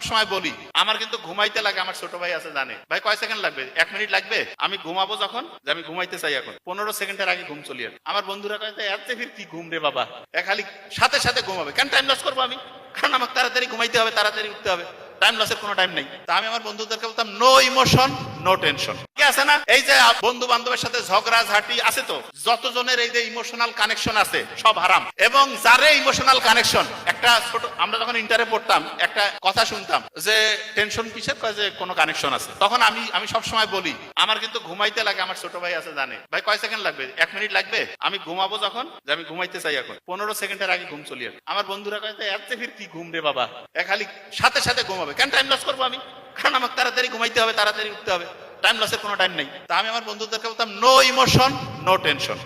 সময় বলি আমার কিন্তু ঘুমাইতে লাগে। আমার ছোট ভাই আছে জানে, ভাই কয় সেকেন্ড লাগবে, 1 মিনিট লাগবে, আমি ঘুমাবো যখন যে আমি ঘুমাইতে চাই এখন 15 সেকেন্ডের আগে ঘুম চলিয়ে। আমার বন্ধুরা কয় এত ফির কি ঘুম রে বাবা, খালি সাথে সাথে ঘুমাবে কেন, টাইম লস করবো আমি, কারণ আমাকে তাড়াতাড়ি ঘুমাইতে হবে, তাড়াতাড়ি উঠতে হবে, টাইম লসের কোনো টাইম নেই। তা আমি আমার বন্ধুদেরকে বলতাম নো ইমোশন নো টেনশন। কি আছে না, এই যে বন্ধু বান্ধবের সাথে ঝগড়া ঝাঁটি আছে তো, যতজনের এই যে ইমোশনাল কানেকশন আছে সব হারাম। এবং যারে ইমোশনাল কানেকশন, একটা ছোট আমরা যখন ইন্টারে পড়তাম একটা কথা শুনতাম যে টেনশন কিসের, কয় যে কোনো কানেকশন আছে। তখন আমি সব সময় বলি আমার কিন্তু ঘুমাইতে লাগে। আমার ছোট ভাই আছে জানে, ভাই কয় সেকেন্ড লাগবে, 1 মিনিট লাগবে, আমি ঘুমাবো যখন যে আমি ঘুমাইতে চাই এখন 15 সেকেন্ডের আগে ঘুম চলিয়ে। আমার বন্ধুরা কয় এত ফির কি ঘুম রে বাবা, খালি সাথে সাথে ঘুমাবে কেন, টাইম লস করবো আমি, কারণ আমাকে তাড়াতাড়ি ঘুমাইতে হবে, তাড়াতাড়ি উঠতে হবে, টাইম লসের কোনো টাইম নেই। তা আমি আমার বন্ধুদেরকে বলতাম নো ইমোশন নো টেনশন।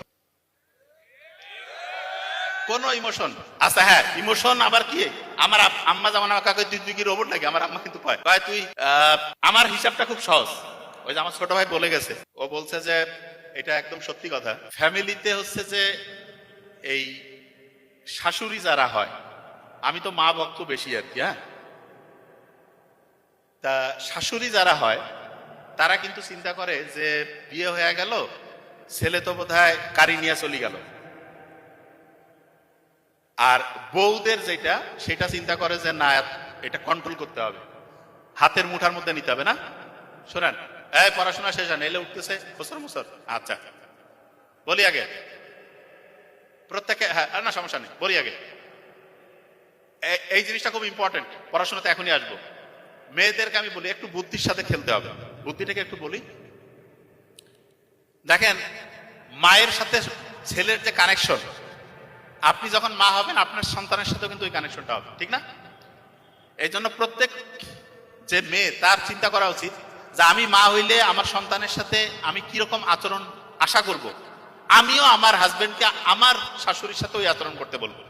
কোন ইমোশন আচ্ছা, হ্যাঁ ইমোশন আবার কি, আমার আম্মা যেমন আমাকে কয় তুই কি রোবট নাকি, আমার আম্মা কিন্তু কয় তুই আমার হিসাবটা খুব সহজ। ওই যে আমার ছোট ভাই বলে গেছে, ও বলছে যে এটা একদম সত্যি কথা, ফ্যামিলিতে হচ্ছে যে এই শাশুড়ি যারা হয়, আমি তো মা ভক্ত বেশি আর কি, হ্যাঁ, তা শাশুড়ি যারা হয় তারা কিন্তু চিন্তা করে যে বিয়ে হয়ে গেল, ছেলে তো বোধহয় কারি নিয়ে চলে গেল। আর বউদের যেটা সেটা চিন্তা করে যে না এটা কন্ট্রোল করতে হবে, হাতের মুঠার মধ্যে নিতে হবে না। শোনেন, এই পড়াশোনা শেষ হয় এলে উঠতেছে বছর বছর, আচ্ছা বলি আগে প্রত্যেকে, হ্যাঁ না সমস্যা নেই, বলি আগে এই জিনিসটা খুব ইম্পর্টেন্ট, পড়াশোনাতে এখনই আসবো। মেয়েদেরকে আমি বলি একটু বুদ্ধির সাথে খেলতে হবে, বুদ্ধিটাকে একটু বলি। দেখেন মায়ের সাথে ছেলের যে কানেকশন, আপনি যখন মা হবেন আপনার সন্তানের সাথেও কিন্তু ওই কানেকশনটা হবে, ঠিক না? এই জন্য প্রত্যেক যে মেয়ে তার চিন্তা করা উচিত যে আমি মা হইলে আমার সন্তানের সাথে আমি কিরকম আচরণ আশা করব, আমিও আমার হাজবেন্ডকে আমার শাশুড়ির সাথে ওই আচরণ করতে বলবো।